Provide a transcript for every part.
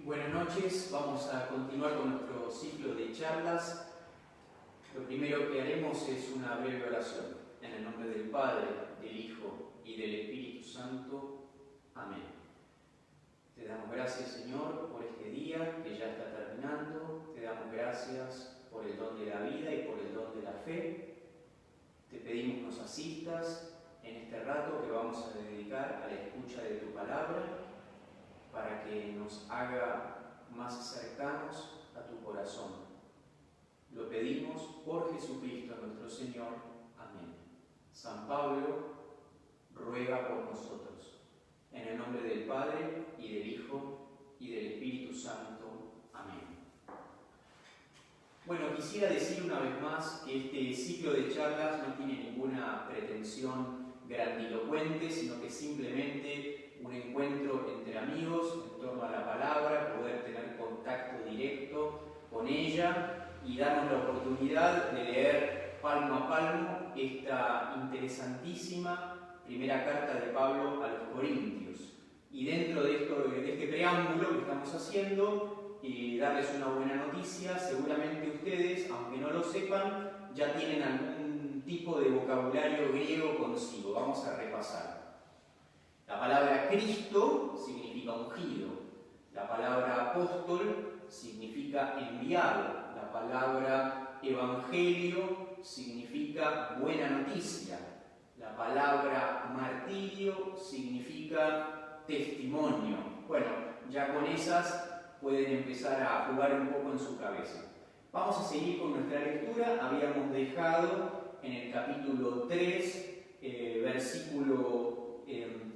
Buenas noches, vamos a continuar con nuestro ciclo de charlas. Lo primero que haremos es una breve oración. En el nombre del Padre, del Hijo y del Espíritu Santo. Amén. Te damos gracias, Señor, por este día que ya está terminando. Te damos gracias por el don de la vida y por el don de la fe. Te pedimos nos asistas en este rato que vamos a dedicar a la escucha de tu palabra, para que nos haga más cercanos a tu corazón. Lo pedimos por Jesucristo nuestro Señor. Amén. San Pablo ruega por nosotros. En el nombre del Padre, y del Hijo, y del Espíritu Santo. Amén. Bueno, quisiera decir una vez más que este ciclo de charlas no tiene ninguna pretensión grandilocuente, sino que simplemente un encuentro entre amigos en torno a la palabra, poder tener contacto directo con ella y darnos la oportunidad de leer palmo a palmo esta interesantísima primera carta de Pablo a los Corintios. Y dentro de este preámbulo que estamos haciendo, darles una buena noticia. Seguramente ustedes, aunque no lo sepan, ya tienen algún tipo de vocabulario griego consigo. Vamos a repasar. La palabra Cristo significa ungido. La palabra apóstol significa enviado. La palabra evangelio significa buena noticia. La palabra martirio significa testimonio. Bueno, ya con esas pueden empezar a jugar un poco en su cabeza. Vamos a seguir con nuestra lectura. Habíamos dejado en el capítulo 3, versículo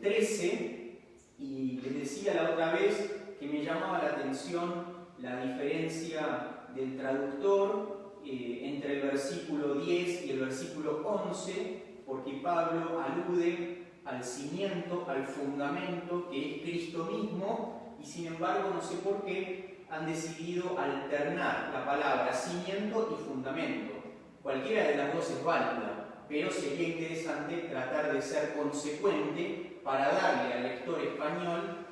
13, y les decía la otra vez que me llamaba la atención la diferencia del traductor entre el versículo 10 y el versículo 11, porque Pablo alude al cimiento, al fundamento que es Cristo mismo, y sin embargo no sé por qué han decidido alternar la palabra cimiento y fundamento. Cualquiera de las dos es válida, pero sería interesante tratar de ser consecuente para darle al lector español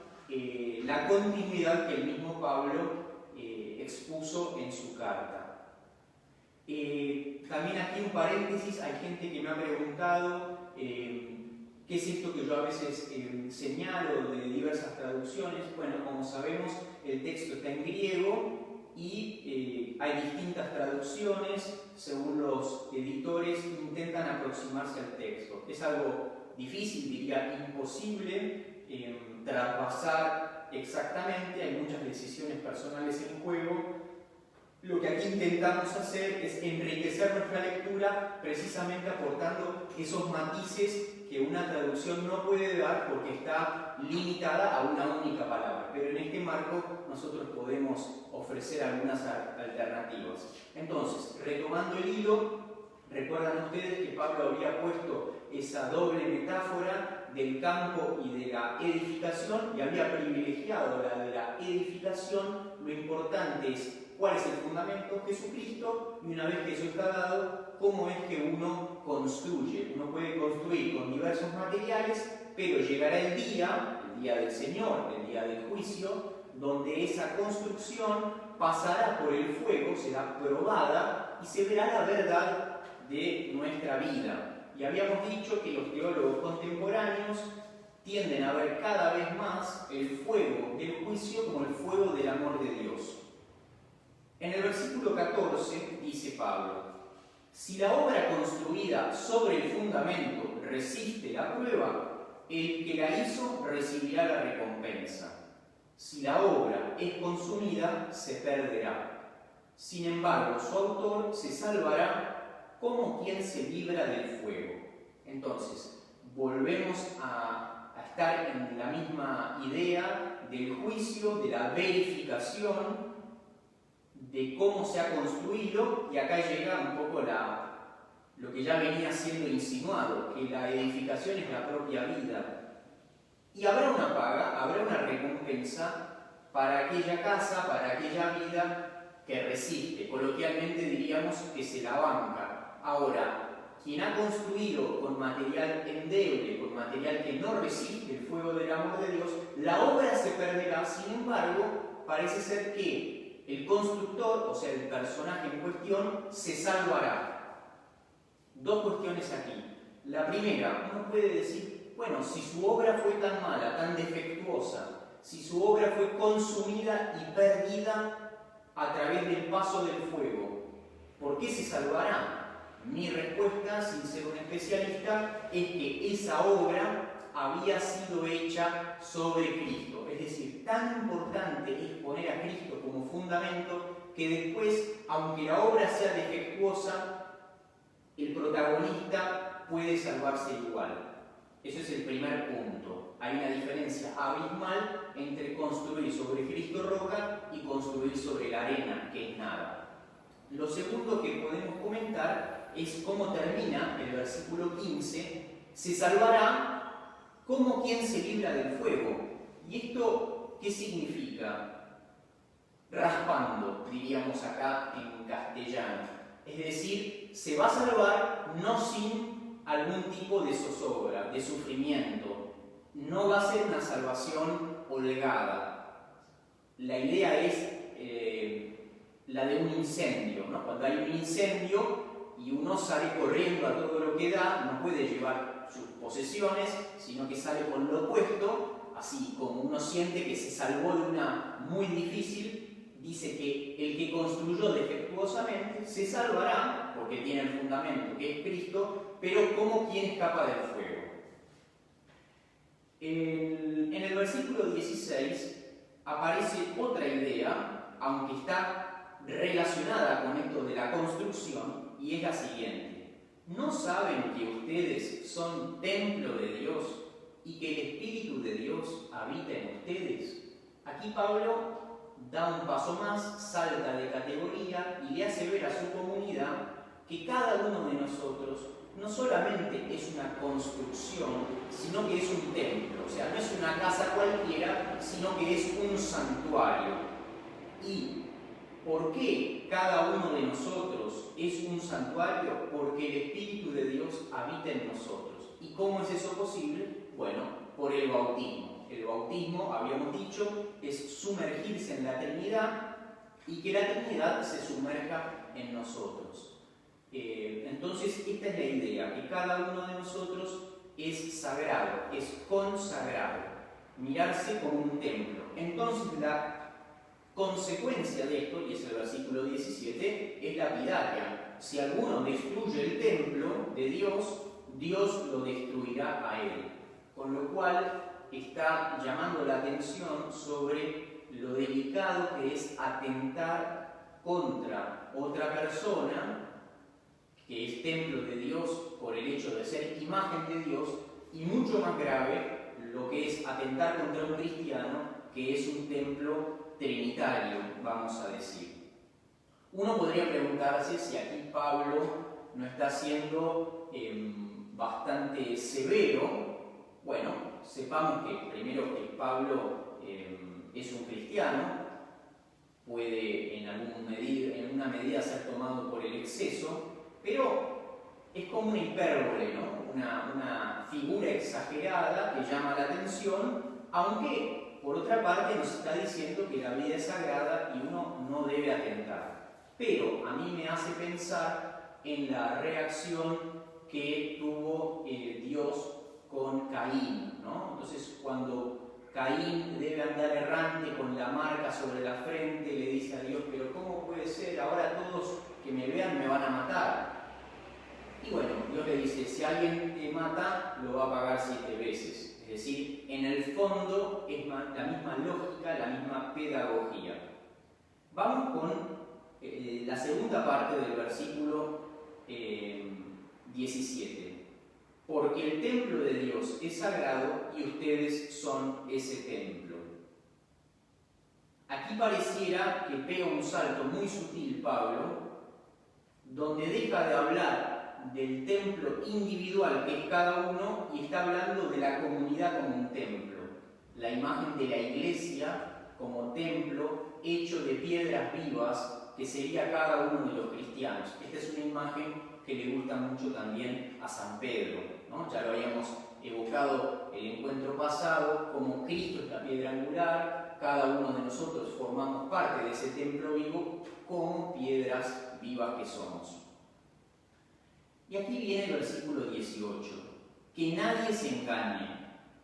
la continuidad que el mismo Pablo expuso en su carta. También aquí un paréntesis, hay gente que me ha preguntado qué es esto que yo a veces señalo de diversas traducciones. Bueno, como sabemos, el texto está en griego y hay distintas traducciones. Según los editores, intentan aproximarse al texto. Es algo difícil, diría imposible, traspasar exactamente. Hay muchas decisiones personales en juego. Lo que aquí intentamos hacer es enriquecer nuestra lectura precisamente aportando esos matices que una traducción no puede dar porque está limitada a una única palabra. Pero en este marco nosotros podemos ofrecer algunas alternativas. Entonces, retomando el hilo, recuerdan ustedes que Pablo había puesto esa doble metáfora del campo y de la edificación y había privilegiado la de la edificación. Lo importante es cuál es el fundamento, Jesucristo, y una vez que eso está dado, cómo es que uno construye. Uno puede construir con diversos materiales, pero llegará el día del Señor, el día del juicio, donde esa construcción pasará por el fuego, será probada y se verá la verdad de nuestra vida. Y habíamos dicho que los teólogos contemporáneos tienden a ver cada vez más el fuego del juicio como el fuego del amor de Dios. En el versículo 14 dice Pablo: si la obra construida sobre el fundamento resiste la prueba, el que la hizo recibirá la recompensa. Si la obra es consumida, se perderá. Sin embargo, su autor se salvará como quien se libra del fuego. Entonces, volvemos a estar en la misma idea del juicio, de la verificación, de cómo se ha construido, y acá llega un poco lo que ya venía siendo insinuado, que la edificación es la propia vida. Y habrá una paga, habrá una recompensa para aquella casa, para aquella vida que resiste. Coloquialmente diríamos que se la banca. Ahora, quien ha construido con material endeble, con material que no resiste el fuego del amor de Dios, la obra se perderá. Sin embargo, parece ser que el constructor, o sea, el personaje en cuestión, se salvará. Dos cuestiones aquí. La primera, uno puede decir, bueno, si su obra fue tan mala, tan defectuosa, si su obra fue consumida y perdida a través del paso del fuego, ¿por qué se salvará? Mi respuesta, sin ser un especialista, es que esa obra había sido hecha sobre Cristo. Es decir, tan importante es poner a Cristo como fundamento que después, aunque la obra sea defectuosa, el protagonista puede salvarse igual. Ese es el primer punto. Hay una diferencia abismal entre construir sobre Cristo roca y construir sobre la arena, que es nada. Lo segundo que podemos comentar es cómo termina el versículo 15. Se salvará como quien se libra del fuego. ¿Y esto qué significa? Raspando, diríamos acá en castellano. Es decir, se va a salvar no sin algún tipo de zozobra, de sufrimiento. No va a ser una salvación holgada. La idea es la de un incendio, ¿no? Cuando hay un incendio y uno sale corriendo a todo lo que da, no puede llevar sus posesiones, sino que sale con lo opuesto, así como uno siente que se salvó de una muy difícil. Dice que el que construyó defectuosamente se salvará, porque tiene el fundamento que es Cristo, pero como quien escapa del fuego. En el versículo 16 aparece otra idea, aunque está relacionada con esto de la construcción, y es la siguiente. ¿No saben que ustedes son templo de Dios y que el Espíritu de Dios habita en ustedes? Aquí Pablo da un paso más, salta de categoría y le hace ver a su comunidad que cada uno de nosotros no solamente es una construcción, sino que es un templo. O sea, no es una casa cualquiera, sino que es un santuario. ¿Y por qué cada uno de nosotros es un santuario? Porque el Espíritu de Dios habita en nosotros. ¿Y cómo es eso posible? Bueno, por el bautismo. El bautismo, habíamos dicho, es sumergirse en la Trinidad y que la Trinidad se sumerja en nosotros. Entonces, esta es la idea, que cada uno de nosotros es sagrado, es consagrado, mirarse como un templo. Entonces, la consecuencia de esto, y es el versículo 17, es lapidaria. Si alguno destruye el templo de Dios, Dios lo destruirá a él. Con lo cual, está llamando la atención sobre lo delicado que es atentar contra otra persona que es templo de Dios por el hecho de ser imagen de Dios, y mucho más grave lo que es atentar contra un cristiano que es un templo trinitario, vamos a decir. Uno podría preguntarse si aquí Pablo no está siendo bastante severo. Bueno, sepamos que primero que Pablo es un cristiano, puede en una medida ser tomado por el exceso, pero es como una hipérbole, ¿no? Una figura exagerada que llama la atención, aunque por otra parte nos está diciendo que la vida es sagrada y uno no debe atentar. Pero a mí me hace pensar en la reacción que tuvo Dios con Caín, ¿no? Entonces, cuando Caín debe andar errante con la marca sobre la frente, le dice a Dios, pero ¿cómo puede ser? Ahora todos que me vean me van a matar. Y bueno, Dios le dice, si alguien te mata, lo va a pagar 7 veces. Es decir, en el fondo es la misma lógica, la misma pedagogía. Vamos con la segunda parte del versículo 17. Porque el templo de Dios es sagrado y ustedes son ese templo. Aquí pareciera que pega un salto muy sutil Pablo, donde deja de hablar del templo individual que es cada uno y está hablando de la comunidad como un templo. La imagen de la iglesia como templo hecho de piedras vivas que sería cada uno de los cristianos. Esta es una imagen que le gusta mucho también a San Pedro, ¿no? Ya lo habíamos evocado explicado el encuentro pasado, como Cristo es la piedra angular, cada uno de nosotros formamos parte de ese templo vivo como piedras vivas que somos. Y aquí viene el versículo 18. Que nadie se engañe.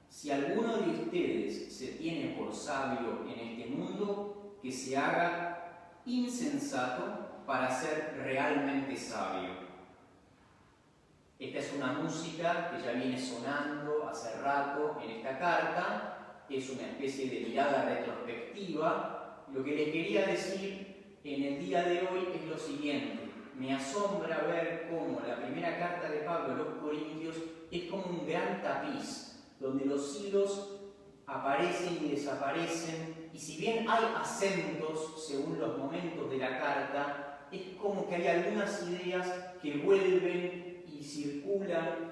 Si alguno de ustedes se tiene por sabio en este mundo, que se haga insensato para ser realmente sabio. Esta es una música que ya viene sonando hace rato en esta carta, es una especie de mirada retrospectiva. Lo que les quería decir en el día de hoy es lo siguiente: me asombra ver cómo la primera carta de Pablo a los Corintios es como un gran tapiz, donde los hilos aparecen y desaparecen, y si bien hay acentos según los momentos de la carta, es como que hay algunas ideas que vuelven y circulan.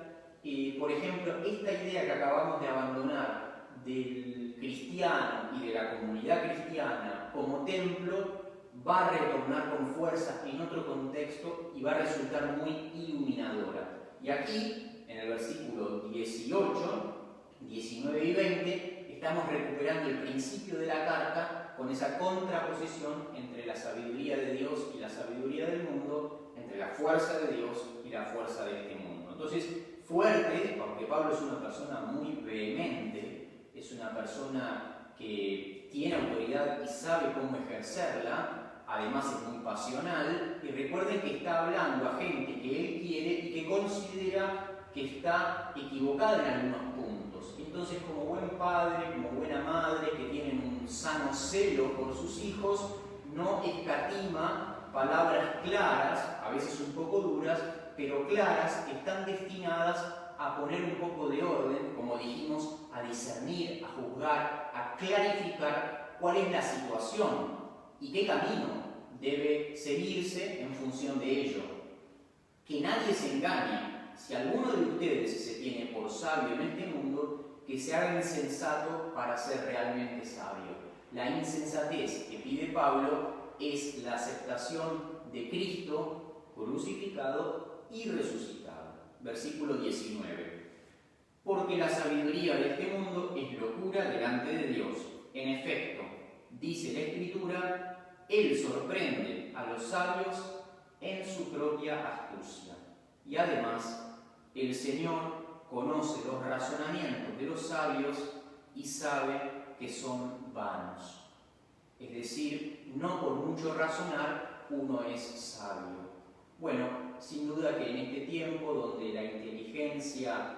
Por ejemplo, esta idea que acabamos de abandonar del cristiano y de la comunidad cristiana como templo va a retornar con fuerza en otro contexto y va a resultar muy iluminadora. Y aquí, en el versículo 18, 19 y 20, estamos recuperando el principio de la carta con esa contraposición entre la sabiduría de Dios y la sabiduría del mundo, entre la fuerza de Dios y la fuerza de este mundo. Entonces, fuerte, porque Pablo es una persona muy vehemente, es una persona que tiene autoridad y sabe cómo ejercerla, además es muy pasional, y recuerden que está hablando a gente que él quiere y que considera que está equivocada en algunos puntos. Entonces, como buen padre, como buena madre, que tienen un sano celo por sus hijos, no escatima palabras claras, a veces un poco duras, pero claras, que están destinadas a poner un poco de orden, como dijimos, a discernir, a juzgar, a clarificar cuál es la situación y qué camino debe seguirse en función de ello. Que nadie se engañe. Si alguno de ustedes se tiene por sabio en este mundo, que se haga insensato para ser realmente sabio. La insensatez que pide Pablo es la aceptación de Cristo crucificado y resucitado. Versículo 19. Porque la sabiduría de este mundo es locura delante de Dios. En efecto, dice la Escritura, Él sorprende a los sabios en su propia astucia. Y además, el Señor conoce los razonamientos de los sabios y sabe que son vanos. Es decir, no por mucho razonar uno es sabio. Bueno, sin duda que en este tiempo donde la inteligencia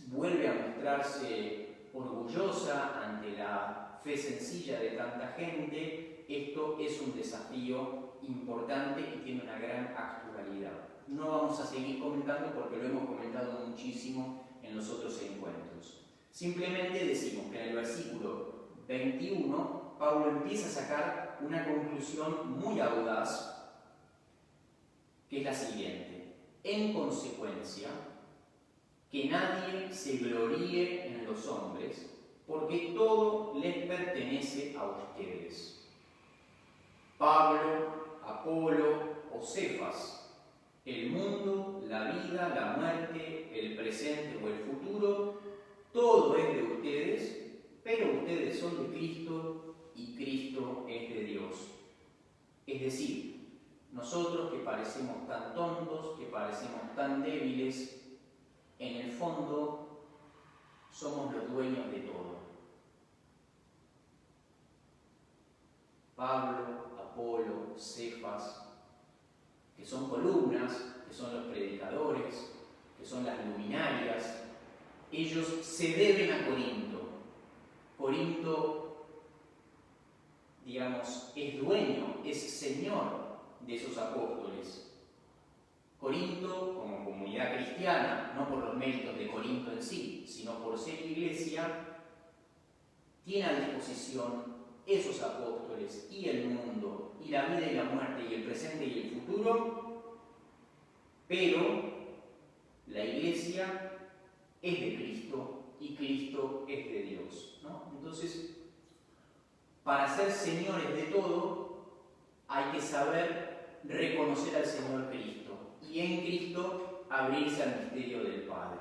vuelve a mostrarse orgullosa ante la fe sencilla de tanta gente, esto es un desafío importante y tiene una gran actualidad. No vamos a seguir comentando porque lo hemos comentado muchísimo en los otros encuentros. Simplemente decimos que en el versículo 21 Pablo empieza a sacar una conclusión muy audaz, que es la siguiente: en consecuencia, que nadie se gloríe en los hombres, porque todo les pertenece a ustedes. Pablo, Apolo o Cefas, el mundo, la vida, la muerte, el presente o el futuro, todo es de ustedes, pero ustedes son de Cristo y Cristo es de Dios. Es decir, nosotros que parecemos tan tontos, que parecemos tan débiles, en el fondo somos los dueños de todo. Pablo, Apolo, Cefas, que son columnas, que son los predicadores, que son las luminarias, ellos se deben a Corinto. Corinto, digamos, es dueño, es señor de esos apóstoles. Corinto, como comunidad cristiana, no por los méritos de Corinto en sí, sino por ser iglesia, tiene a disposición esos apóstoles y el mundo, y la vida y la muerte, y el presente y el futuro, pero la iglesia es de Cristo y Cristo es de Dios, ¿no? Entonces, para ser señores de todo, hay que saber reconocer al Señor Cristo y en Cristo abrirse al misterio del Padre.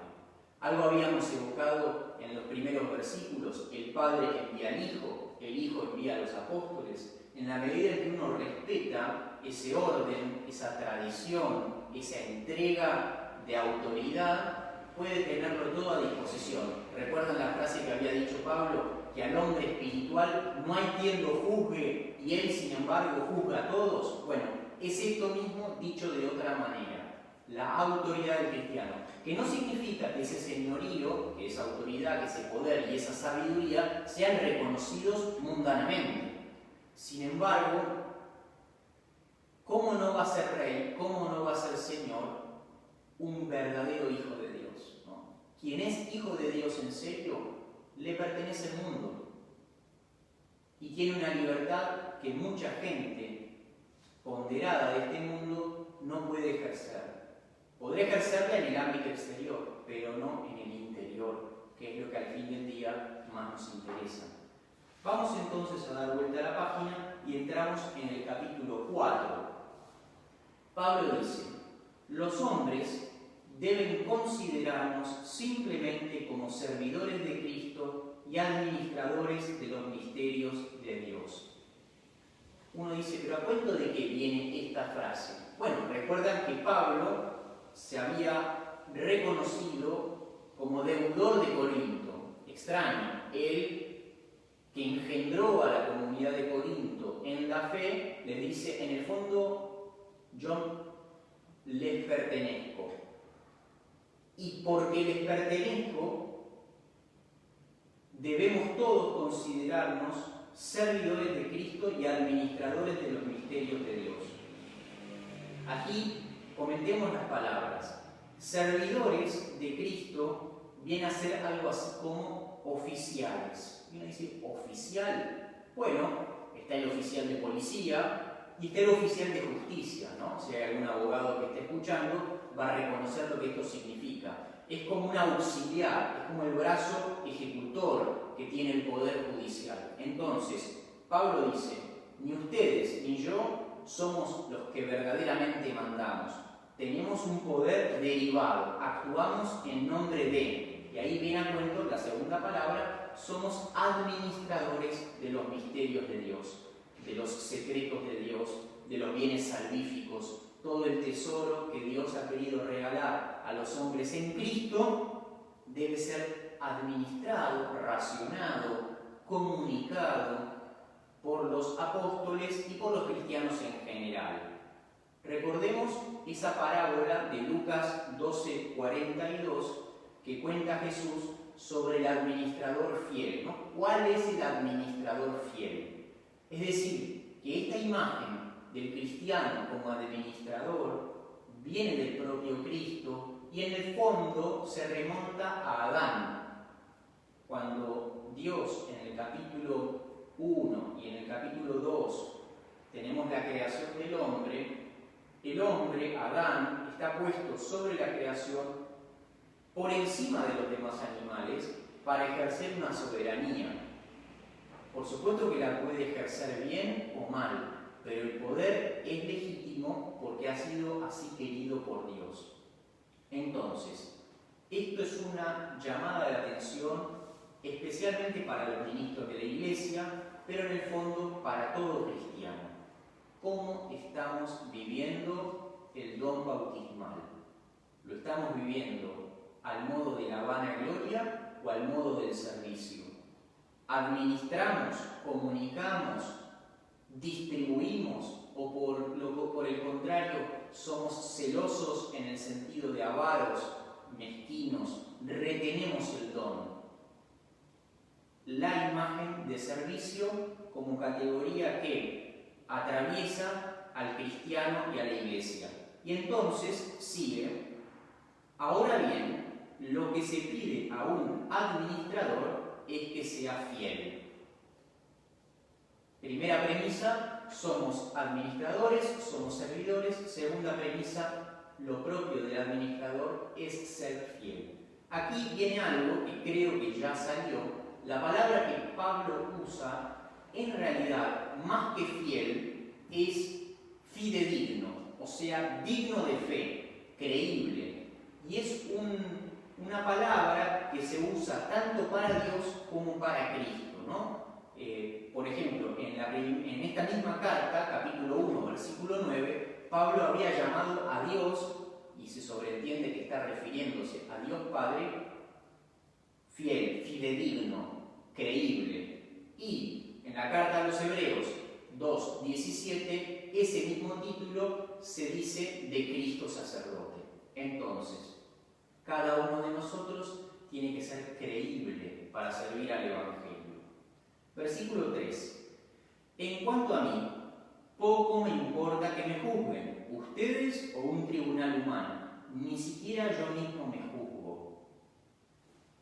Algo habíamos evocado en los primeros versículos: el Padre envía al Hijo, el Hijo envía a los apóstoles. En la medida en que uno respeta ese orden, esa tradición, esa entrega de autoridad, puede tenerlo todo a disposición. ¿Recuerdan la frase que había dicho Pablo? Que al hombre espiritual no hay quien lo juzgue y él, sin embargo, juzga a todos. Bueno, es esto mismo dicho de otra manera: la autoridad del cristiano, que no significa que ese señorío, que esa autoridad, que ese poder y esa sabiduría sean reconocidos mundanamente. Sin embargo, ¿cómo no va a ser rey, cómo no va a ser señor un verdadero hijo de Dios, ¿no? Quien es hijo de Dios en serio, le pertenece al mundo y tiene una libertad que mucha gente ponderada de este mundo no puede ejercer. Podrá ejercerla en el ámbito exterior, pero no en el interior, que es lo que al fin del día más nos interesa. Vamos entonces a dar vuelta a la página y entramos en el capítulo 4. Pablo dice: los hombres deben considerarnos simplemente como servidores de Cristo y administradores de los misterios de Dios. Uno dice, ¿pero a cuento de qué viene esta frase? Bueno, recuerdan que Pablo se había reconocido como deudor de Corinto. Extraño, él que engendró a la comunidad de Corinto en la fe, les dice, en el fondo, yo les pertenezco. Y porque les pertenezco, debemos todos considerarnos servidores de Cristo y administradores de los misterios de Dios. Aquí comentemos las palabras. Servidores de Cristo viene a ser algo así como oficiales. Y uno dice, ¿oficial? Bueno, está el oficial de policía y está el oficial de justicia, ¿no? Si hay algún abogado que esté escuchando, va a reconocer lo que esto significa. Es como un auxiliar, es como el brazo ejecutor que tiene el poder judicial. Entonces, Pablo dice, ni ustedes ni yo somos los que verdaderamente mandamos. Tenemos un poder derivado, actuamos en nombre de, y ahí viene a cuento la segunda palabra, somos administradores de los misterios de Dios, de los secretos de Dios, de los bienes salvíficos, todo el tesoro que Dios ha querido regalar a los hombres en Cristo debe ser administrado, racionado, comunicado por los apóstoles y por los cristianos en general. Recordemos esa parábola de Lucas 12:42 que cuenta Jesús sobre el administrador fiel, ¿no? ¿Cuál es el administrador fiel? Es decir, que esta imagen del cristiano como administrador viene del propio Cristo y en el fondo se remonta a Adán. Cuando Dios en el capítulo 1 y en el capítulo 2 tenemos la creación del hombre, el hombre, Adán, está puesto sobre la creación por encima de los demás animales para ejercer una soberanía. Por supuesto que la puede ejercer bien o mal, pero el poder es legítimo porque ha sido así querido por Dios. Entonces, esto es una llamada de atención especialmente para los ministros de la Iglesia, pero en el fondo para todo cristiano. ¿Cómo estamos viviendo el don bautismal? ¿Lo estamos viviendo al modo de la vanagloria o al modo del servicio? ¿Administramos, comunicamos, distribuimos o por el contrario somos celosos en el sentido de avaros, mezquinos, retenemos el don? La imagen de servicio como categoría que atraviesa al cristiano y a la iglesia. Y entonces sigue, ahora bien, lo que se pide a un administrador es que sea fiel. Primera premisa, somos administradores, somos servidores. Segunda premisa, lo propio del administrador es ser fiel. Aquí viene algo que creo que ya salió. La palabra que Pablo usa, en realidad, más que fiel, es fidedigno, o sea, digno de fe, creíble. Y es una palabra que se usa tanto para Dios como para Cristo, ¿no? Por ejemplo, en esta misma carta, capítulo 1, versículo 9, Pablo había llamado a Dios, y se sobreentiende que está refiriéndose a Dios Padre, fiel, fidedigno, creíble. Y en la carta a los Hebreos 2:17, ese mismo título se dice de Cristo sacerdote. Entonces, cada uno de nosotros tiene que ser creíble para servir al Evangelio. Versículo 3. En cuanto a mí, poco me importa que me juzguen, ustedes o un tribunal humano, ni siquiera yo mismo me juzgo.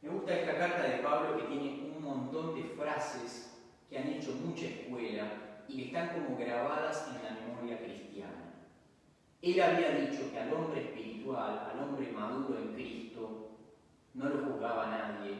Me gusta esta carta de Pablo que tiene un montón de frases que han hecho mucha escuela y que están como grabadas en la memoria cristiana. Él había dicho que al hombre espiritual, al hombre maduro en Cristo, no lo juzgaba nadie,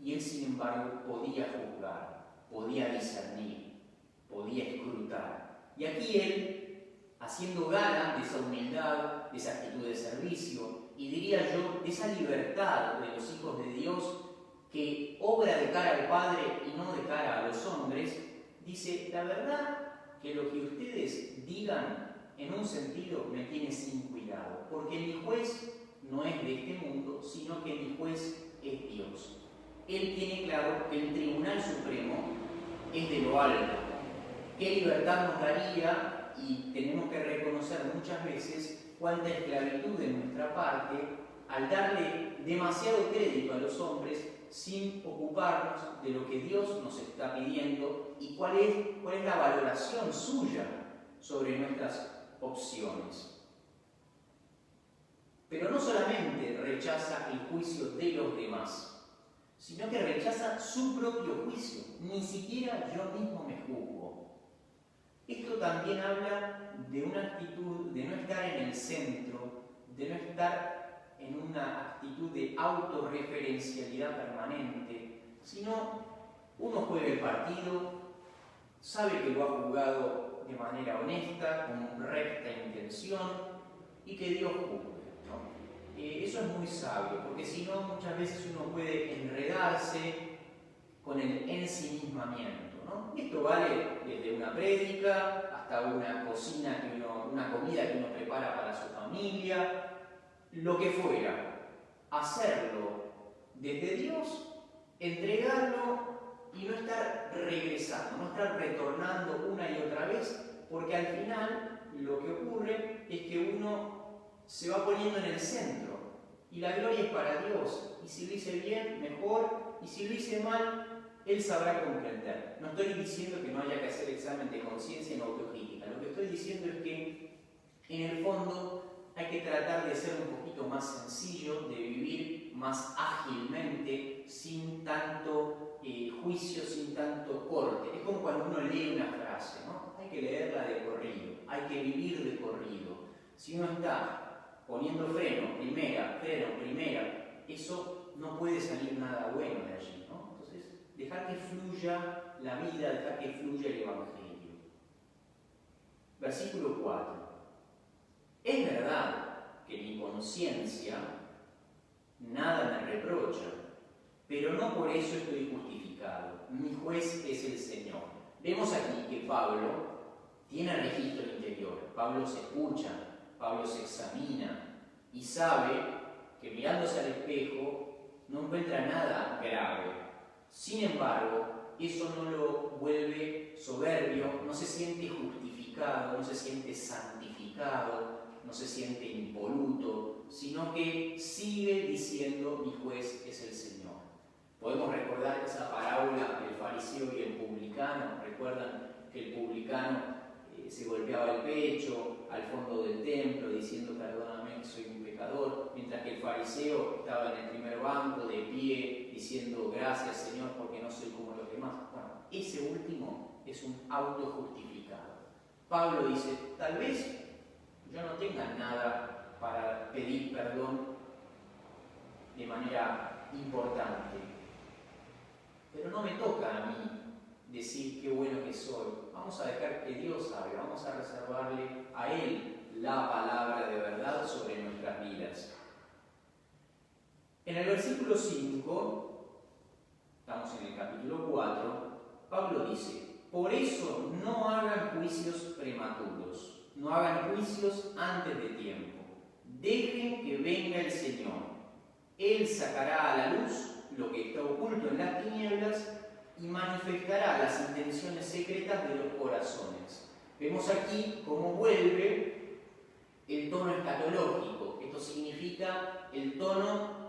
y él sin embargo podía juzgar, podía discernir, podía escrutar. Y aquí él, haciendo gala de esa humildad, de esa actitud de servicio, y diría yo, de esa libertad de los hijos de Dios que obra de cara al Padre y no de cara a los hombres, dice, la verdad que lo que ustedes digan en un sentido me tiene sin cuidado, porque mi juez no es de este mundo, sino que mi juez es Dios. Él tiene claro que el Tribunal Supremo es de lo alto. ¿Qué libertad nos daría? Y tenemos que reconocer muchas veces cuánta esclavitud de nuestra parte al darle demasiado crédito a los hombres sin ocuparnos de lo que Dios nos está pidiendo y cuál es la valoración suya sobre nuestras opciones. Pero no solamente rechaza el juicio de los demás, sino que rechaza su propio juicio. Ni siquiera yo mismo me juzgo. Esto también habla de una actitud de no estar en el centro, de no estar en una actitud de autorreferencialidad permanente, sino uno juega el partido, sabe que lo ha jugado de manera honesta, con recta intención, y que Dios juzgue, ¿no? Eso es muy sabio, porque si no, muchas veces uno puede enredarse con el ensimismamiento, ¿no? Y esto vale desde una prédica hasta una comida que uno prepara para su familia, lo que fuera. Hacerlo desde Dios, entregarlo y no estar regresando, no estar retornando una y otra vez, porque al final lo que ocurre es que uno se va poniendo en el centro y la gloria es para Dios, y si lo hice bien, mejor, y si lo hice mal, Él sabrá comprender. No estoy diciendo que no haya que hacer examen de conciencia en autocrítica, lo que estoy diciendo es que en el fondo hay que tratar de ser un poquito más sencillo, de vivir más ágilmente, sin tanto juicio, sin tanto corte. Es como cuando uno lee una frase, ¿no? Hay que leerla de corrido, hay que vivir de corrido. Si uno está poniendo freno, primera, eso no puede salir nada bueno de allí, ¿no? Entonces, dejar que fluya la vida, dejar que fluya el Evangelio. Versículo 4. Es verdad que mi conciencia nada me reprocha, pero no por eso estoy justificado. Mi juez es el Señor. Vemos aquí que Pablo tiene registro interior. Pablo se escucha, Pablo se examina y sabe que mirándose al espejo no encuentra nada grave. Sin embargo, eso no lo vuelve soberbio, no se siente justificado, no se siente santificado, no se siente impoluto, sino que sigue diciendo: mi juez es el Señor. Podemos recordar esa parábola del fariseo y el publicano. Recuerdan que el publicano se golpeaba el pecho al fondo del templo diciendo: perdóname, soy un pecador, mientras que el fariseo estaba en el primer banco de pie diciendo: gracias Señor porque no soy como los demás. Bueno, ese último es un autojustificado. Pablo dice: tal vez yo no tenga nada para pedir perdón de manera importante, pero no me toca a mí decir qué bueno que soy. Vamos a dejar que Dios hable, vamos a reservarle a Él la palabra de verdad sobre nuestras vidas. En el versículo 5, estamos en el capítulo 4, Pablo dice: por eso no hagan juicios prematuros, no hagan juicios antes de tiempo. Dejen que venga el Señor. Él sacará a la luz lo que está oculto en las tinieblas y manifestará las intenciones secretas de los corazones. Vemos aquí cómo vuelve el tono escatológico. Esto significa el tono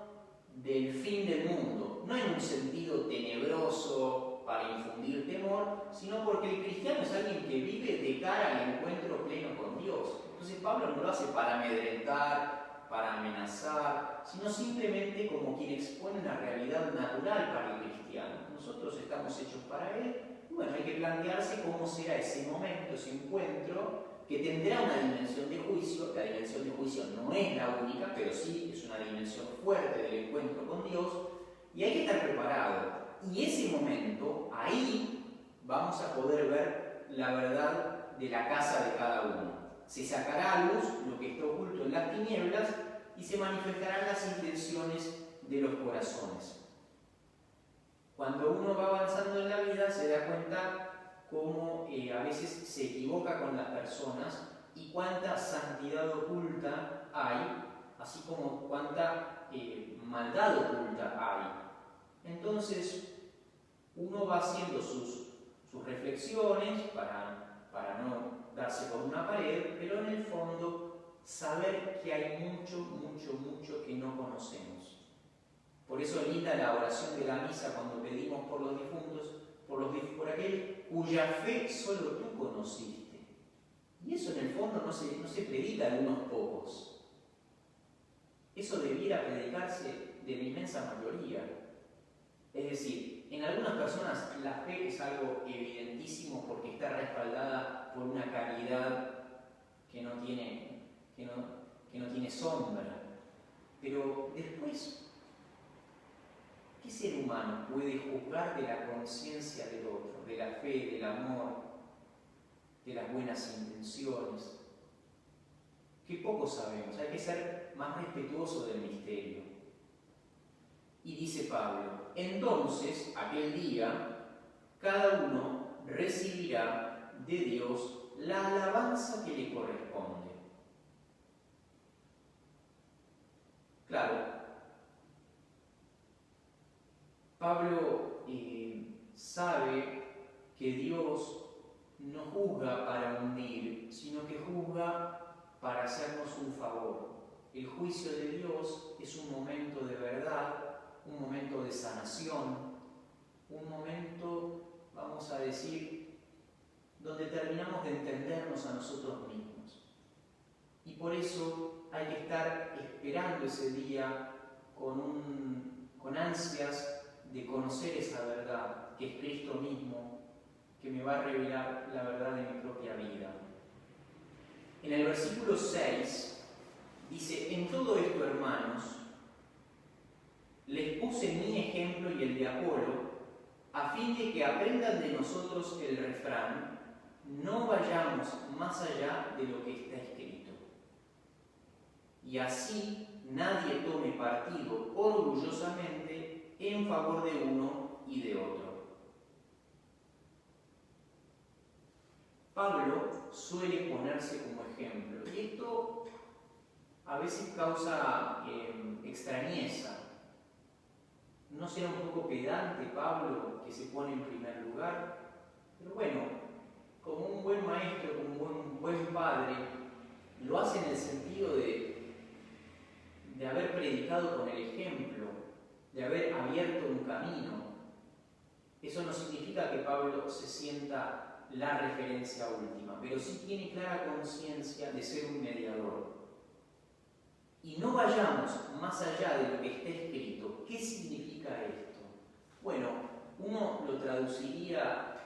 del fin del mundo, no en un sentido tenebroso para infundir temor, sino porque el cristiano es alguien que vive de cara al encuentro pleno con Dios. Entonces Pablo no lo hace para amedrentar, para amenazar, sino simplemente como quien expone una realidad natural para el cristiano. Nosotros estamos hechos para él. Bueno, hay que plantearse cómo será ese momento, ese encuentro, que tendrá una dimensión de juicio. La dimensión de juicio no es la única, pero sí es una dimensión fuerte del encuentro con Dios, y hay que estar preparado. Y ese momento, ahí vamos a poder ver la verdad de la casa de cada uno. Se sacará a luz lo que está oculto en las tinieblas y se manifestarán las intenciones de los corazones. Cuando uno va avanzando en la vida se da cuenta cómo a veces se equivoca con las personas y cuánta santidad oculta hay, así como cuánta maldad oculta hay. Entonces uno va haciendo sus reflexiones para no darse con una pared, pero en el fondo saber que hay mucho que no conocemos. Por eso es linda la oración de la misa cuando pedimos por los difuntos, por aquel cuya fe solo tú conociste. Y eso en el fondo no se predica de unos pocos. Eso debiera predicarse de la inmensa mayoría. Es decir, en algunas personas la fe es algo evidentísimo porque está respaldada por una caridad que no tiene sombra. Pero después, ¿qué ser humano puede juzgar de la conciencia del otro, de la fe, del amor, de las buenas intenciones? Que poco sabemos. Hay que ser más respetuoso del misterio. Y dice Pablo: entonces, aquel día, cada uno recibirá de Dios la alabanza que le corresponde. Claro, Pablo sabe que Dios no juzga para hundir, sino que juzga para hacernos un favor. El juicio de Dios es un momento de verdad, un momento de sanación, un momento, vamos a decir, donde terminamos de entendernos a nosotros mismos. Y por eso hay que estar esperando ese día con ansias de conocer esa verdad, que es Cristo mismo, que me va a revelar la verdad de mi propia vida. En el versículo 6 dice: en todo esto, hermanos, les puse mi ejemplo y el de Apolo, a fin de que aprendan de nosotros el refrán: no vayamos más allá de lo que está escrito. Y así nadie tome partido orgullosamente en favor de uno y de otro. Pablo suele ponerse como ejemplo, y esto a veces causa extrañeza. ¿No será un poco pedante Pablo, que se pone en primer lugar? Pero bueno, como un buen maestro, como un buen padre, lo hace en el sentido de haber predicado con el ejemplo, de haber abierto un camino. Eso no significa que Pablo se sienta la referencia última, pero sí tiene clara conciencia de ser un mediador. Y no vayamos más allá de lo que está escrito. ¿Qué significa esto? Bueno, uno lo traduciría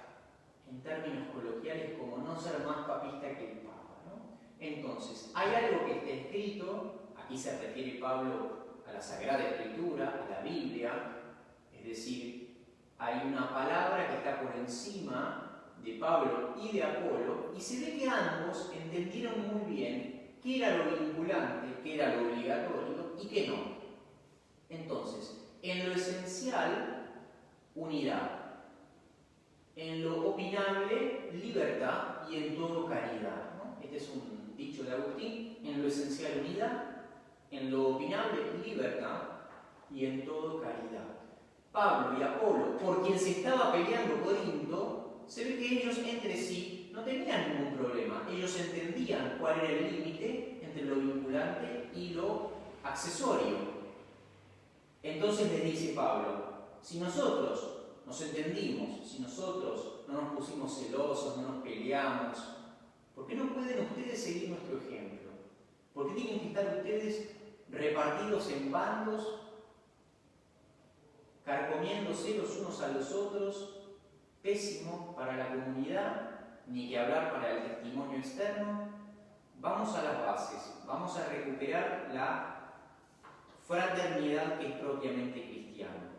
en términos coloquiales como no ser más papista que el Papa, ¿no? Entonces, hay algo que está escrito. Aquí se refiere Pablo a la Sagrada Escritura, a la Biblia, es decir, hay una palabra que está por encima de Pablo y de Apolo, y se ve que ambos entendieron muy bien qué era lo vinculante, qué era lo obligatorio y qué no. Entonces, en lo esencial, unidad. En lo opinable, libertad, y en todo caridad, ¿no? Este es un dicho de Agustín: en lo esencial, unidad; en lo opinable, libertad, y en todo caridad. Pablo y Apolo, por quien se estaba peleando Corinto, se ve que ellos entre sí no tenían ningún problema. Ellos entendían cuál era el límite entre lo vinculante y lo accesorio. Entonces les dice Pablo: si nosotros nos entendimos, si nosotros no nos pusimos celosos, no nos peleamos, ¿por qué no pueden ustedes seguir nuestro ejemplo? ¿Por qué tienen que estar ustedes repartidos en bandos, carcomiéndose los unos a los otros? Pésimo para la comunidad, ni que hablar para el testimonio externo. Vamos a las bases, vamos a recuperar la fraternidad que es propiamente cristiana.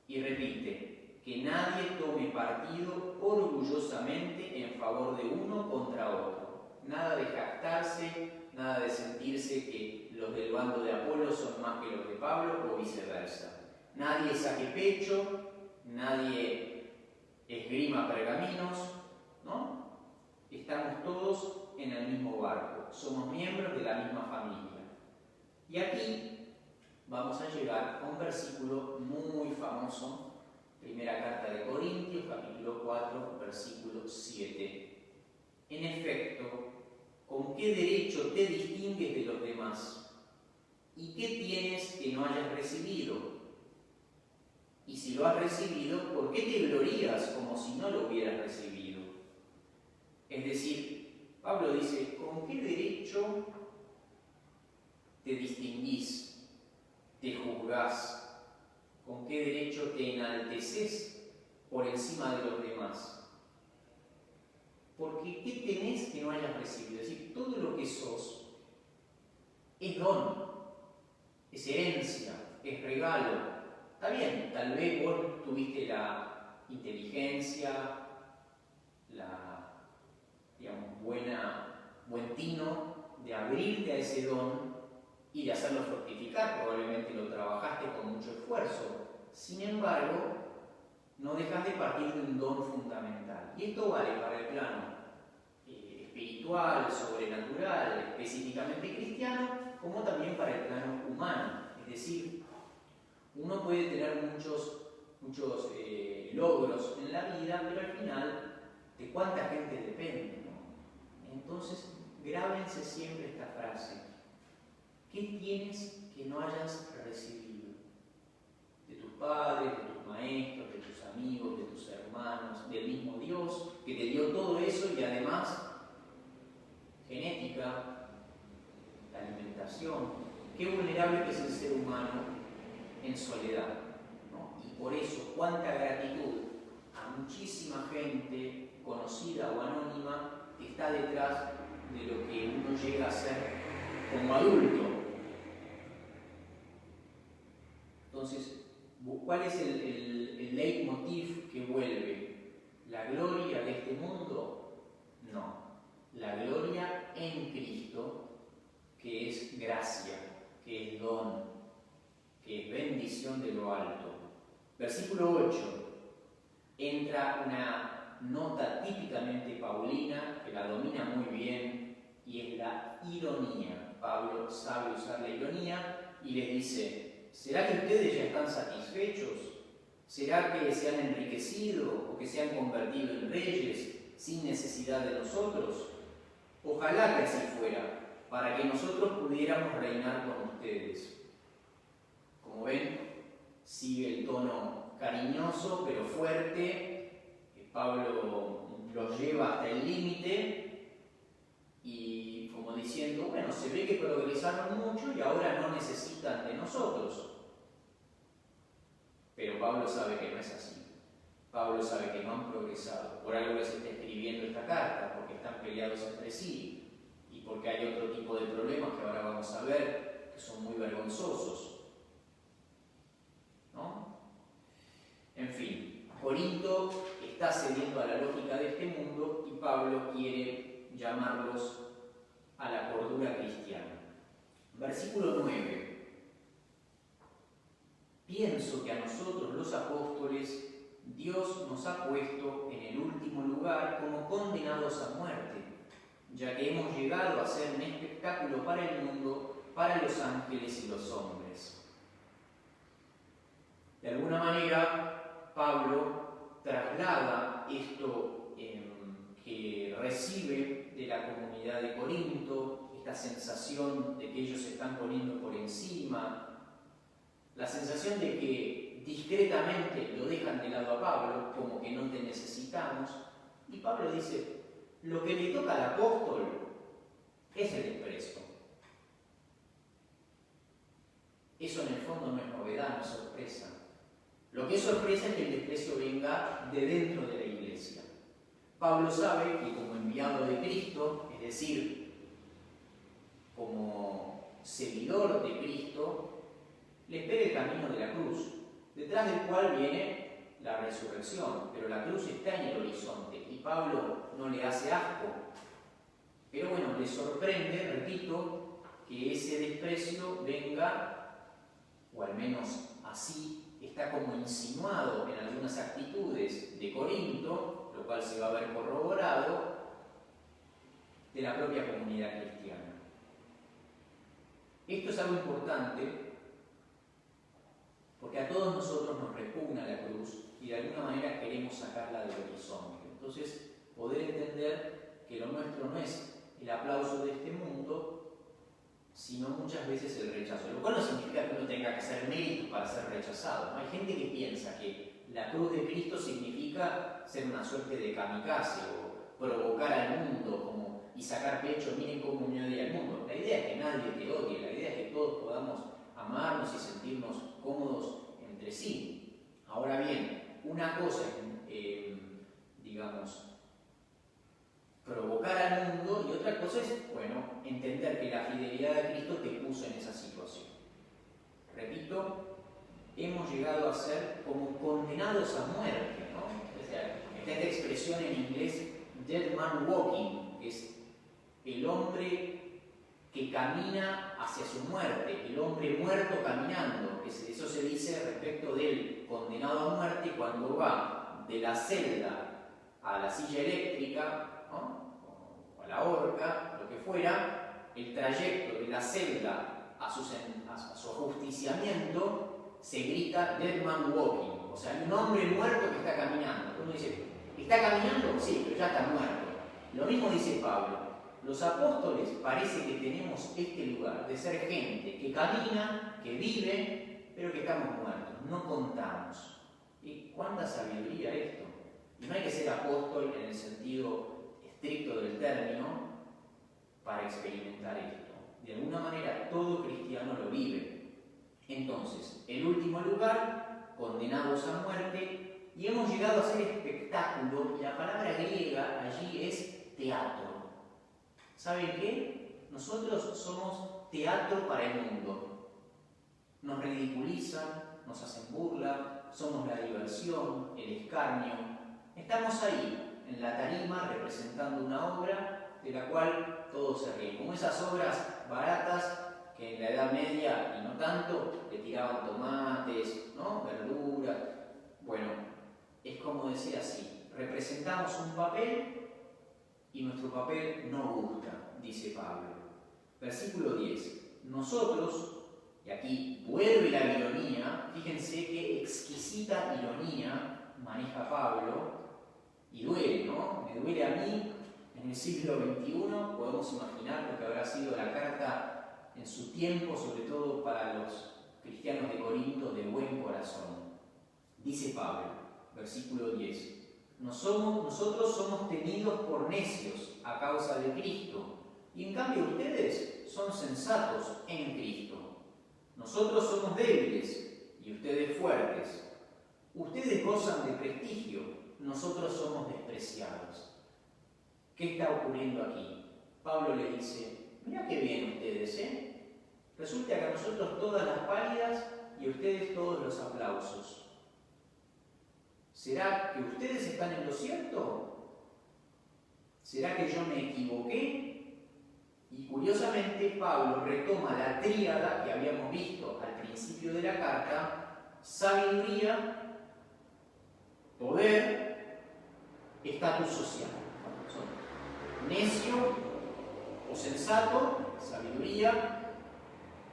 Y repite: que nadie tome partido orgullosamente en favor de uno contra otro. Nada de jactarse, nada de sentirse que los del bando de Apolo son más que los de Pablo o viceversa. Nadie saque pecho, nadie esgrima pergaminos, ¿no? Estamos todos en el mismo barco, somos miembros de la misma familia. Y aquí vamos a llegar a un versículo muy famoso, primera carta de Corintios, capítulo 4, versículo 7. En efecto, ¿con qué derecho te distingues de los demás? ¿Y qué tienes que no hayas recibido? Y si lo has recibido, ¿por qué te glorías como si no lo hubieras recibido? Es decir, Pablo dice: ¿con qué derecho te distinguís, te juzgás? ¿Con qué derecho te enalteces por encima de los demás? Porque ¿qué tenés que no hayas recibido? Es decir, todo lo que sos es don, es herencia, es regalo. Está bien, tal vez vos tuviste la inteligencia, buen tino de abrirte a ese don y de hacerlo fructificar. Probablemente lo trabajaste con mucho esfuerzo. Sin embargo, no dejas de partir de un don fundamental. Y esto vale para el plano espiritual, sobrenatural, específicamente cristiano, como también para el plano humano. Es decir, uno puede tener muchos logros en la vida, pero al final, ¿de cuánta gente depende, ¿no? Entonces, grábense siempre esta frase: ¿qué tienes que no hayas recibido? De tus padres, de tus maestros, de tus amigos, de tus hermanos, del mismo Dios, que te dio todo eso, y además genética, la alimentación. Qué vulnerable que es el ser humano en soledad, ¿no? Y por eso, cuánta gratitud a muchísima gente, conocida o anónima, que está detrás de lo que uno llega a ser como adulto. Entonces, ¿cuál es el leitmotiv que vuelve? ¿La gloria de este mundo? No. La gloria en Cristo, que es gracia, que es don, que es bendición de lo alto. Versículo 8. Entra una nota típicamente paulina, que la domina muy bien, y es la ironía. Pablo sabe usar la ironía y les dice: ¿será que ustedes ya están satisfechos? ¿Será que se han enriquecido o que se han convertido en reyes sin necesidad de nosotros? Ojalá que así fuera, para que nosotros pudiéramos reinar con ustedes. Como ven, sigue el tono cariñoso pero fuerte. Pablo los lleva hasta el límite y como diciendo: bueno, se ve que progresaron mucho y ahora no necesitan de nosotros. Pero Pablo sabe que no es así. Pablo sabe que no han progresado. Por algo les está escribiendo esta carta, porque están peleados entre sí y porque hay otro tipo de problemas que ahora vamos a ver, que son muy vergonzosos, ¿no? En fin, Corinto está cediendo a la lógica de este mundo y Pablo quiere llamarlos a la cordura cristiana. Versículo 9. pienso que a nosotros los apóstoles Dios nos ha puesto en el último lugar como condenados a muerte, ya que hemos llegado a ser un espectáculo para el mundo, para los ángeles y los hombres. De alguna manera, Pablo traslada esto que recibe de la comunidad de Corinto, esta sensación de que ellos se están poniendo por encima, la sensación de que discretamente lo dejan de lado a Pablo, como que no te necesitamos, y Pablo dice, lo que le toca al apóstol es el desprecio. Eso en el fondo no es novedad, no es sorpresa. Lo que es sorpresa es que el desprecio venga de dentro de la iglesia. Pablo sabe que como enviado de Cristo, es decir, como seguidor de Cristo, le espera el camino de la cruz, detrás del cual viene la resurrección, pero la cruz está en el horizonte y Pablo no le hace asco. Pero bueno, le sorprende, repito, que ese desprecio venga, o al menos así está como insinuado en algunas actitudes de Corinto, lo cual se va a ver corroborado, de la propia comunidad cristiana. Esto es algo importante porque a todos nosotros nos repugna la cruz y de alguna manera queremos sacarla del horizonte. Entonces, poder entender que lo nuestro no es el aplauso de este mundo, sino muchas veces el rechazo, lo cual no significa que uno tenga que hacer méritos para ser rechazado, ¿no? Hay gente que piensa que la cruz de Cristo significa ser una suerte de kamikaze o provocar al mundo y sacar pecho, miren cómo me odia el mundo. La idea es que nadie te odie, la idea es que todos podamos amarnos y sentirnos cómodos entre sí. Ahora bien, una cosa es, digamos, provocar al mundo y otra cosa es, bueno, entender que la fidelidad de Cristo te puso en esa situación. Repito, hemos llegado a ser como condenados a muerte, ¿no? O sea, está esta expresión en inglés, dead man walking, que es el hombre que camina hacia su muerte, el hombre muerto caminando. Eso se dice respecto del condenado a muerte cuando va de la celda a la silla eléctrica, ¿no? O a la horca, lo que fuera, el trayecto de la celda a su ajusticiamiento se grita dead man walking, o sea, hay un hombre muerto que está caminando. Uno dice, ¿está caminando? Sí, pero ya está muerto. Lo mismo dice Pablo. Los apóstoles parece que tenemos este lugar de ser gente que camina, que vive, pero que estamos muertos, no contamos. ¿Y cuánta sabiduría esto? Y no hay que ser apóstol en el sentido estricto del término para experimentar esto. De alguna manera todo cristiano lo vive. Entonces, el último lugar, condenados a muerte, y hemos llegado a ser espectáculo, y la palabra griega allí es teatro. ¿Saben qué? Nosotros somos teatro para el mundo. Nos ridiculizan, nos hacen burla, somos la diversión, el escarnio. Estamos ahí, en la tarima, representando una obra de la cual todos se ríen. Como esas obras baratas que en la Edad Media, y no tanto, le tiraban tomates, ¿no? Verduras. Bueno, es como decir así, representamos un papel y nuestro papel no gusta, dice Pablo. Versículo 10. Nosotros, y aquí vuelve la ironía, fíjense qué exquisita ironía maneja Pablo, y duele, ¿no? Me duele a mí, en el siglo XXI, podemos imaginar lo que habrá sido la carta en su tiempo, sobre todo para los cristianos de Corinto de buen corazón. Dice Pablo, versículo 10. Nosotros somos tenidos por necios a causa de Cristo, y en cambio ustedes son sensatos en Cristo. Nosotros somos débiles y ustedes fuertes. Ustedes gozan de prestigio, nosotros somos despreciados. ¿Qué está ocurriendo aquí? Pablo le dice, mirá qué bien ustedes, ¿eh? Resulta que a nosotros todas las pálidas y a ustedes todos los aplausos. ¿Será que ustedes están en lo cierto? ¿Será que yo me equivoqué? Y curiosamente Pablo retoma la tríada que habíamos visto al principio de la carta sabiduría, poder, estatus social. Son necio o sensato, sabiduría,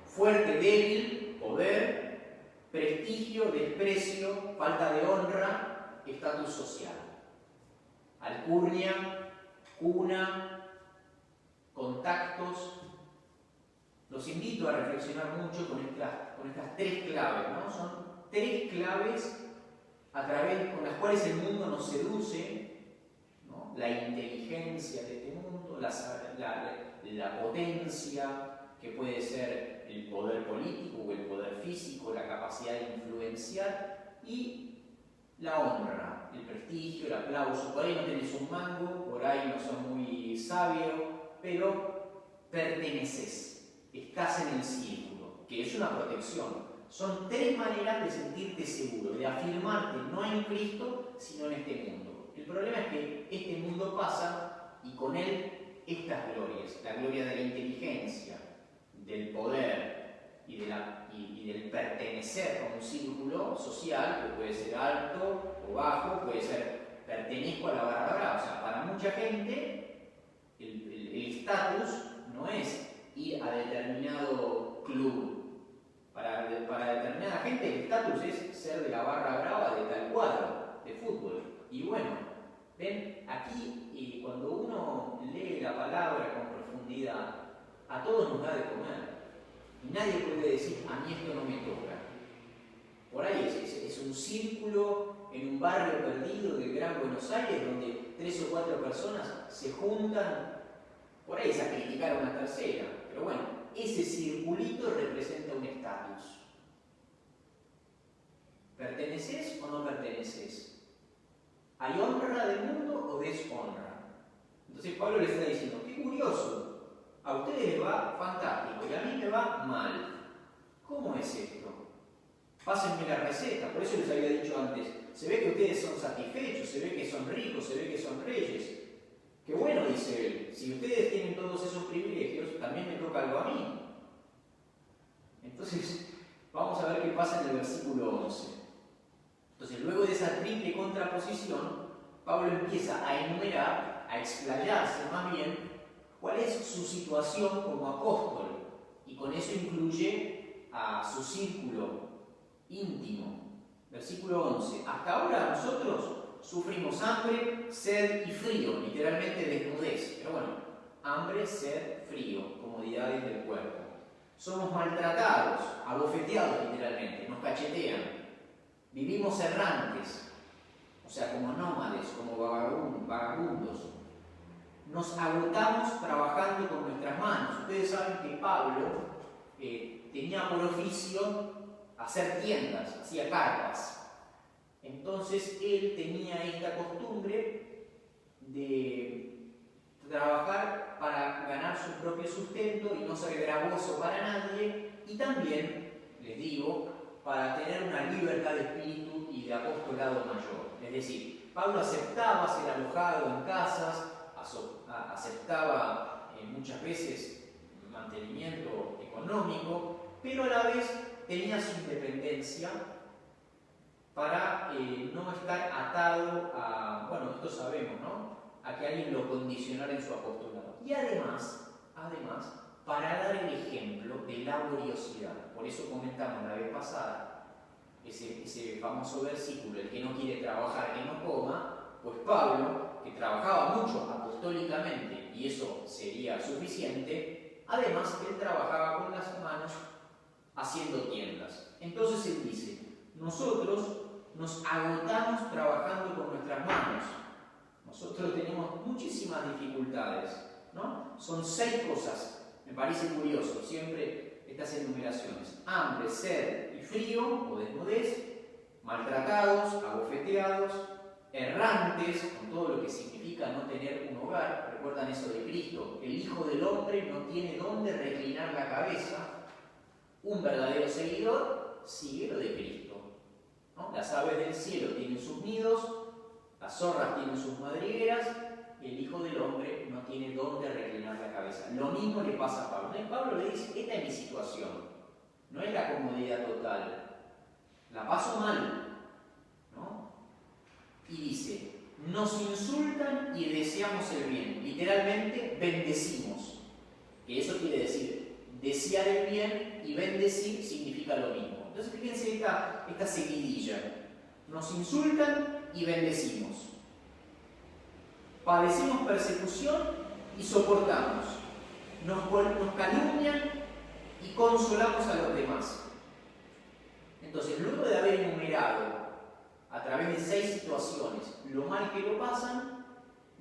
fuerte, débil, poder, prestigio, desprecio, falta de honra, estatus social. Alcurnia, cuna, contactos. Los invito a reflexionar mucho con estas tres claves, ¿no? Son tres claves con las cuales el mundo nos seduce, ¿no? La inteligencia de este mundo, la potencia, que puede ser el poder político o el poder físico, la capacidad de influenciar, y la honra, el prestigio, el aplauso. Por ahí no tenés un mango, por ahí no sos muy sabio, pero perteneces. Estás en el círculo, que es una protección. Son tres maneras de sentirte seguro, de afirmarte no en Cristo, sino en este mundo. El problema es que este mundo pasa y con él estas glorias, la gloria de la inteligencia, del poder y del pertenecer a un círculo social, que puede ser alto o bajo, puede ser pertenezco a la barra brava. O sea, para mucha gente el estatus no es ir a determinado club. Para determinada gente el estatus es ser de la barra brava de tal cuadro de fútbol. Y bueno, ven, aquí cuando uno lee la palabra con profundidad, a todos nos da de comer. Y nadie puede decir, a mí esto no me toca. Por ahí es un círculo en un barrio perdido del Gran Buenos Aires donde 3 o 4 personas se juntan. Por ahí es a criticar a una tercera, pero bueno, ese circulito representa un estatus. ¿Perteneces o no perteneces? ¿Hay honra del mundo o deshonra? Entonces Pablo le está diciendo, qué curioso, a ustedes les va fantástico y a mí me va mal. ¿Cómo es esto? Pásenme la receta, por eso les había dicho antes, se ve que ustedes son satisfechos, se ve que son ricos, se ve que son reyes. Qué bueno, dice él, si ustedes tienen todos esos privilegios, también me toca algo a mí. Entonces, vamos a ver qué pasa en el versículo 11. Entonces, luego de esa triple contraposición, Pablo empieza a enumerar, a explayarse más bien, cuál es su situación como apóstol. Y con eso incluye a su círculo íntimo. Versículo 11. Hasta ahora nosotros sufrimos hambre, sed y frío, literalmente desnudez. Pero bueno, hambre, sed, frío, comodidades del cuerpo. Somos maltratados, abofeteados literalmente, nos cachetean. Vivimos errantes, o sea, como nómades, como vagabundos. Nos agotamos trabajando con nuestras manos. Ustedes saben que Pablo tenía por oficio hacer tiendas, hacía carpas. Entonces él tenía esta costumbre de trabajar para ganar su propio sustento y no ser gravoso para nadie, y también, les digo, para tener una libertad de espíritu y de apostolado mayor. Es decir, Pablo aceptaba ser alojado en casas, aceptaba muchas veces mantenimiento económico, pero a la vez tenía su independencia para no estar atado a, bueno, esto sabemos, ¿no?, a que alguien lo condicionara en su apostolado. Y además, para dar el ejemplo de laboriosidad. Por eso comentamos la vez pasada ese famoso versículo, el que no quiere trabajar, que no coma. Pues Pablo, que trabajaba mucho apostólicamente, y eso sería suficiente, además él trabajaba con las manos haciendo tiendas. Entonces él dice, nosotros nos agotamos trabajando con nuestras manos. Nosotros tenemos muchísimas dificultades, ¿no? Son 6 cosas, me parece curioso, siempre estas enumeraciones. Hambre, sed y frío, o desnudez, maltratados, abofeteados, errantes, con todo lo que significa no tener un hogar. Recuerdan eso de Cristo, el Hijo del Hombre no tiene dónde reclinar la cabeza. Un verdadero seguidor sigue lo de Cristo, ¿no? Las aves del cielo tienen sus nidos, las zorras tienen sus madrigueras, y el Hijo del Hombre no tiene dónde reclinar la cabeza. Lo mismo le pasa a Pablo. Pablo le dice, esta es mi situación, no es la comodidad total. la paso mal, ¿no? Y dice, nos insultan y deseamos el bien. Literalmente, bendecimos. Que eso quiere decir, desear el bien y bendecir significa lo mismo. Entonces, fíjense esta seguidilla. Nos insultan y bendecimos. Padecemos persecución y soportamos. Nos calumnian y consolamos a los demás. Entonces, luego de haber enumerado a través de 6 situaciones lo mal que lo pasan,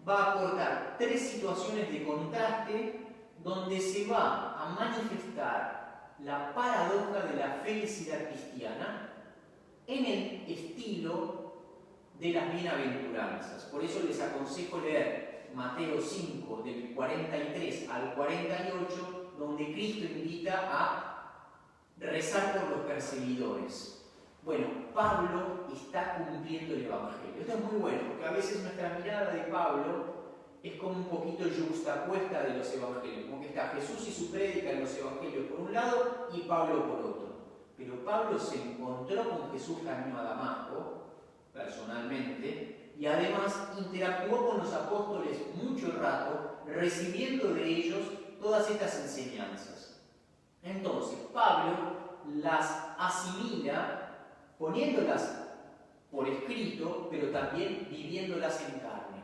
va a aportar 3 situaciones de contraste donde se va a manifestar la paradoja de la felicidad cristiana en el estilo de las bienaventuranzas. Por eso les aconsejo leer Mateo 5, del 43 al 48, donde Cristo invita a rezar por los perseguidores. Bueno, Pablo está cumpliendo el Evangelio. Esto es muy bueno, porque a veces nuestra mirada de Pablo es como un poquito yuxtapuesta de los Evangelios, como que está Jesús y su prédica en los Evangelios por un lado y Pablo por otro. Pero Pablo se encontró con Jesús camino a Damasco, personalmente, y además interactuó con los apóstoles mucho rato, recibiendo de ellos todas estas enseñanzas. Entonces, Pablo las asimila poniéndolas por escrito, pero también viviéndolas en carne.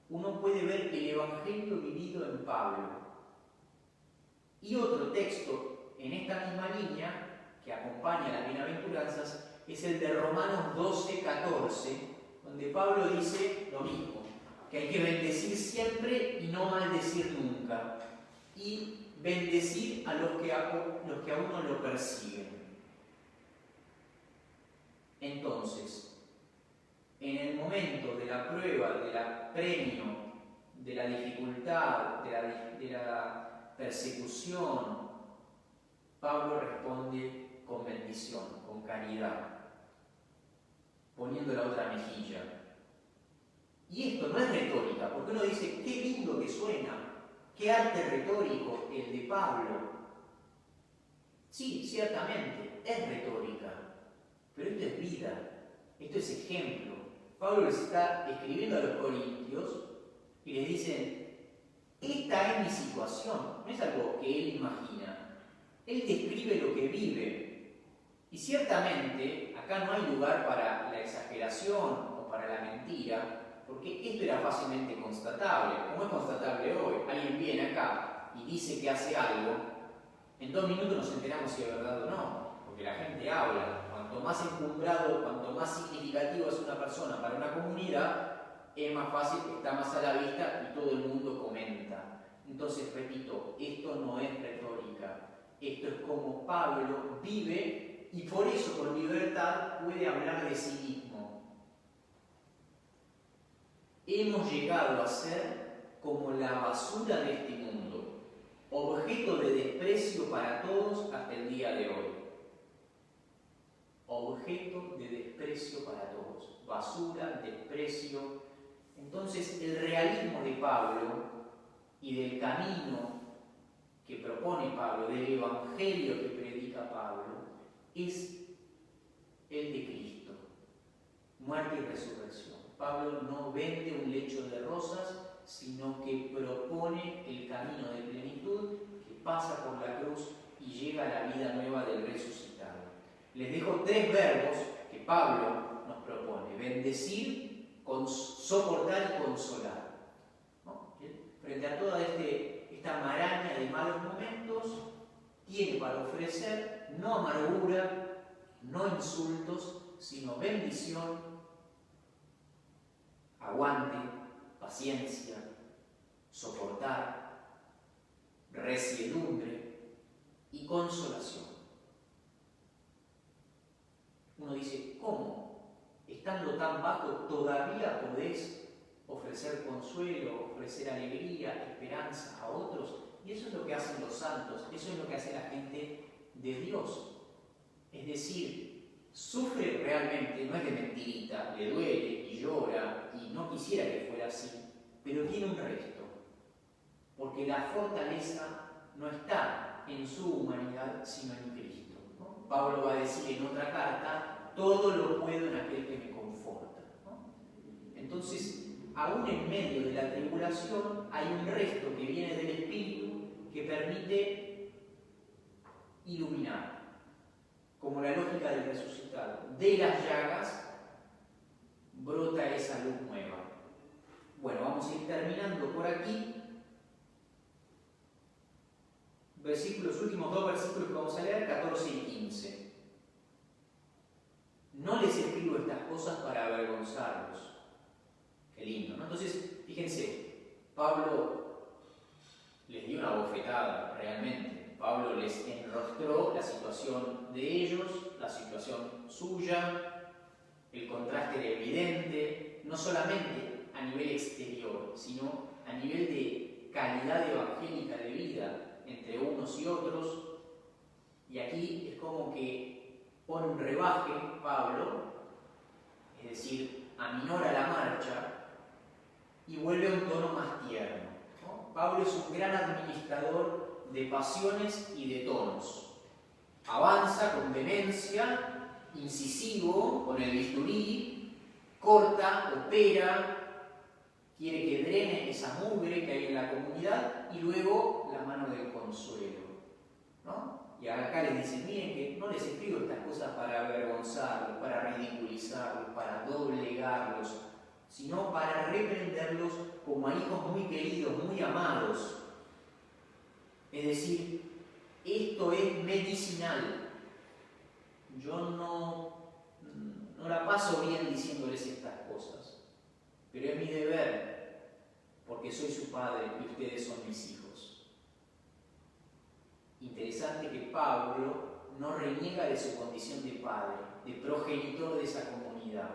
Uno puede ver el Evangelio vivido en Pablo. Y otro texto en esta misma línea, que acompaña las bienaventuranzas, es el de Romanos 12, 14, donde Pablo dice lo mismo, que hay que bendecir siempre y no maldecir nunca, y bendecir a los que a uno lo persiguen. Entonces, en el momento de la prueba, del apremio, de la dificultad, de la persecución, Pablo responde con bendición, con caridad, poniendo la otra mejilla. Y esto no es retórica, porque uno dice, qué lindo que suena, qué arte retórico el de Pablo. Sí, ciertamente, es retórica, pero esto es vida, esto es ejemplo. Pablo les está escribiendo a los corintios y les dice, esta es mi situación, no es algo que él imagina, él describe lo que vive. Y ciertamente, acá no hay lugar para la exageración o para la mentira, porque esto era fácilmente constatable, como es constatable hoy. Alguien viene acá y dice que hace algo, en 2 minutos nos enteramos si es verdad o no, porque la gente habla. Cuanto más encumbrado, cuanto más significativo es una persona para una comunidad, es más fácil, está más a la vista y todo el mundo comenta. Entonces, repito, esto no es retórica, esto es como Pablo vive y por eso con libertad puede hablar de sí mismo. Hemos llegado a ser como la basura de este mundo, objeto de desprecio para todos hasta el día de hoy. Objeto de desprecio para todos. Basura, desprecio. Entonces, el realismo de Pablo y del camino que propone Pablo, del evangelio que predica Pablo, es el de Cristo. Muerte y resurrección. Pablo no vende un lecho de rosas, sino que propone el camino de plenitud que pasa por la cruz y llega a la vida nueva del resucitado. Les dejo 3 verbos que Pablo nos propone: bendecir, soportar y consolar. ¿No? Frente a toda esta maraña de malos momentos, tiene para ofrecer no amargura, no insultos, sino bendición, aguante, paciencia, soportar, resiedumbre y consolación. Uno dice, ¿cómo? Estando tan bajo, ¿todavía podés ofrecer consuelo, ofrecer alegría, esperanza a otros? Y eso es lo que hacen los santos, eso es lo que hace la gente de Dios. Es decir, sufre realmente, no es de mentirita, le duele y llora y no quisiera que fuera así, pero tiene un resto, porque la fortaleza no está en su humanidad, sino en Cristo. Pablo va a decir en otra carta, todo lo puedo en aquel que me conforta, ¿no? Entonces, aún en medio de la tribulación, hay un resto que viene del Espíritu que permite iluminar, como la lógica del resucitado. De las llagas brota esa luz nueva. Bueno, vamos a ir terminando por aquí. Los últimos dos versículos que vamos a leer, 14 y 15. No les escribo estas cosas para avergonzarlos. Qué lindo, ¿no? Entonces, fíjense, Pablo les dio una bofetada, realmente. Pablo les enrostró la situación de ellos, la situación suya, el contraste era evidente, no solamente a nivel exterior, sino a nivel de calidad evangélica de vida entre unos y otros. Y aquí es como que pone un rebaje Pablo, es decir, aminora la marcha y vuelve a un tono más tierno, ¿no? Pablo es un gran administrador de pasiones y de tonos. Avanza con vehemencia, incisivo, con el bisturí, corta, opera, quiere que drene esa mugre que hay en la comunidad y luego la mano del consuelo, ¿no? Y acá les dice, miren que no les escribo estas cosas para avergonzarlos, para ridiculizarlos, para doblegarlos, sino para reprenderlos como a hijos muy queridos, muy amados. Es decir, esto es medicinal. Yo no la paso bien diciéndoles estas cosas, pero es mi deber, porque soy su padre y ustedes son mis hijos. Interesante que Pablo no reniega de su condición de padre, de progenitor de esa comunidad.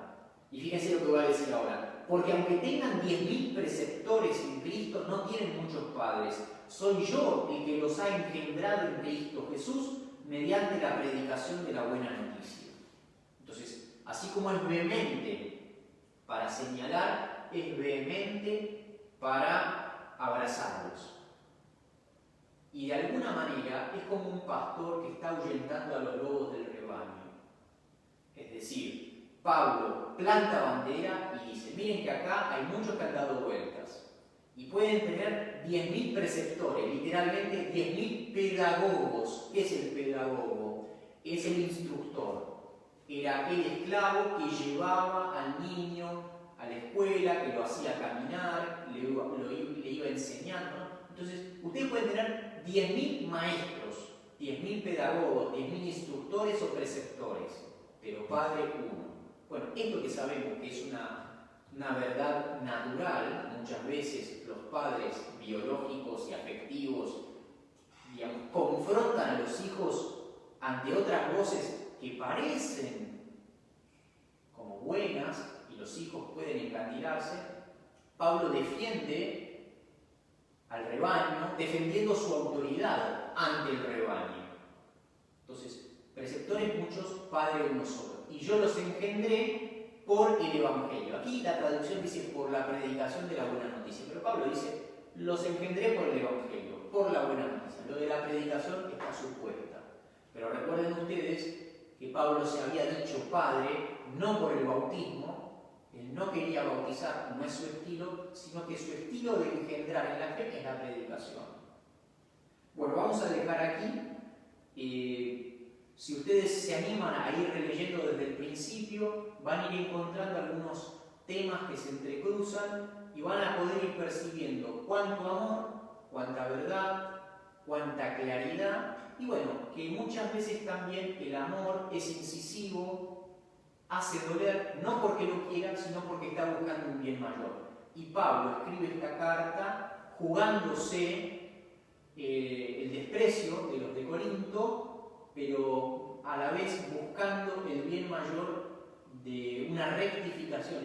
Y fíjense lo que voy a decir ahora. Porque aunque tengan 10.000 preceptores en Cristo, no tienen muchos padres. Soy yo el que los ha engendrado en Cristo Jesús mediante la predicación de la buena noticia. Entonces, así como es vehemente para señalar, es vehemente para abrazarlos. Y de alguna manera es como un pastor que está ahuyentando a los lobos del rebaño. Es decir, Pablo planta bandera y dice, miren que acá hay muchos que han dado vueltas. Y pueden tener 10.000 preceptores, literalmente 10.000 pedagogos. ¿Qué es el pedagogo? Es el instructor. Era aquel esclavo que llevaba al niño a la escuela, que lo hacía caminar, le iba enseñando, ¿no? Entonces, ustedes pueden tener 10.000 maestros, 10.000 pedagogos, 10.000 instructores o preceptores, pero Padre uno. Bueno, esto que sabemos que es una verdad natural, muchas veces los padres biológicos y afectivos, digamos, confrontan a los hijos ante otras voces que parecen como buenas y los hijos pueden encandilarse. Pablo defiende al rebaño, defendiendo su autoridad ante el rebaño. Entonces, preceptores muchos, padre uno solo. Y yo los engendré por el Evangelio. Aquí la traducción dice por la predicación de la buena noticia, pero Pablo dice, los engendré por el Evangelio, por la buena noticia. Lo de la predicación está supuesta. Pero recuerden ustedes que Pablo se había dicho padre no por el bautismo, él no quería bautizar, no es su estilo, sino que su estilo de engendrar en la fe es la predicación. Bueno, vamos a dejar aquí. Si ustedes se animan a ir releyendo desde el principio, van a ir encontrando algunos temas que se entrecruzan y van a poder ir percibiendo cuánto amor, cuánta verdad, cuánta claridad, y bueno, que muchas veces también el amor es incisivo, hace doler, no porque lo quiera, sino porque está buscando un bien mayor. Y Pablo escribe esta carta jugándose el desprecio de los de Corinto, pero a la vez buscando el bien mayor de una rectificación